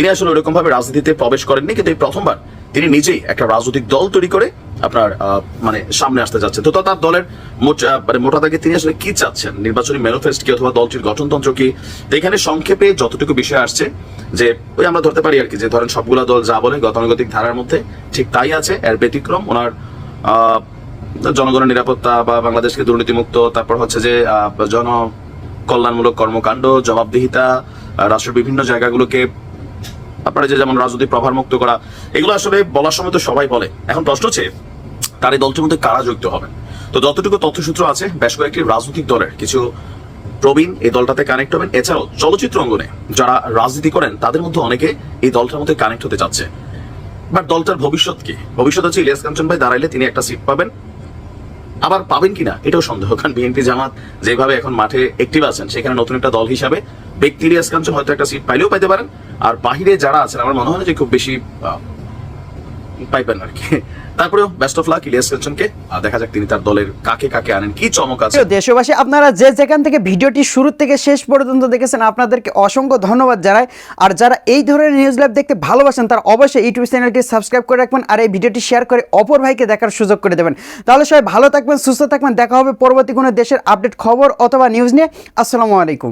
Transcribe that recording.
তিনি আসলে ওরকম ভাবে রাজনীতিতে প্রবেশ করেননি, কিন্তু এই প্রথমবার তিনি নিজেই একটা রাজনৈতিক দল তৈরি করে আপনার মানে সামনে আসতে যাচ্ছে। তো তার দলের মোটা দাগে তিনি আসলে কি চাচ্ছেন, নির্বাচনী ম্যানিফেস্টো কি অথবা দলটির গঠনতন্ত্র কি। তো এখানে সংক্ষেপে যতটুকু বিষয় আসছে যে ওই আমরা ধরতে পারি আর কি, যে ধরেন সবগুলা দল যা বলে গতানুগতিক ধারার মধ্যে ঠিক তাই আছে। এর ব্যতিক্রম ওনার জনগণের নিরাপত্তা বা বাংলাদেশকে দুর্নীতিমুক্ত, তারপর হচ্ছে যে জন কল্যাণমূলক কর্মকাণ্ড, জবাবদিহিতা, রাষ্ট্রের বিভিন্ন জায়গাগুলোকে আপনারা যে যেমন রাজনৈতিক প্রভার মুক্ত করা, এগুলো আসলে বলার সময় তো সবাই বলে। এখন প্রশ্ন হচ্ছে তার এই দলটির মধ্যে কারা যুক্ত হবেন। তো যতটুকু তথ্যসূত্র আছে, বেশ কয়েকটি রাজনৈতিক দলের কিছু প্রবীণ এই দলটাতে কানেক্ট হবেন। এছাড়াও চলচ্চিত্র অঙ্গনে যারা রাজনীতি করেন তাদের মধ্যে অনেকে এই দলটার মধ্যে কানেক্ট হতে চাচ্ছে। বাট দলটার ভবিষ্যৎ কি? ভবিষ্যৎ হচ্ছে ইলিয়াস কাঞ্চন ভাই দাঁড়াইলে তিনি একটা সিট পাবেন, আবার পাবেন কিনা এটাও সন্দেহ। কারণ বিএনপি জামাত যেভাবে এখন মাঠে অ্যাক্টিভ আছেন, সেখানে নতুন একটা দল হিসাবে ব্যক্তি ইলিয়াস কাঞ্চন হয়তো একটা সিট পাইলেও পাইতে পারেন, আর বাহিরে যারা আছেন আমার মনে হয় না যে খুব বেশি পাইবেন আর কি। তারপরেও বেস্ট অফ লাক ইলিয়াস কাঞ্চনকে, দেখা যাক তিনি তার দলের কাকে কাকে আনেন, কি চমক আছে। দেশবাসী, আপনারা যে যেখান থেকে ভিডিওটি শুরু থেকে শেষ পর্যন্ত দেখেছেন আপনাদেরকে অসংখ্য ধন্যবাদ জানাই। আর যারা এই ধরনের নিউজ লাইভ দেখতে ভালোবাসেন তারা অবশ্যই ইউটিউব চ্যানেলটি সাবস্ক্রাইব করে রাখবেন, আর এই ভিডিওটি শেয়ার করে অপর ভাইকে দেখার সুযোগ করে দেবেন। তাহলে সবাই ভালো থাকবেন, সুস্থ থাকবেন। দেখা হবে পরবর্তী কোনো দেশের আপডেট খবর অথবা নিউজ নিয়ে। আসসালামু আলাইকুম।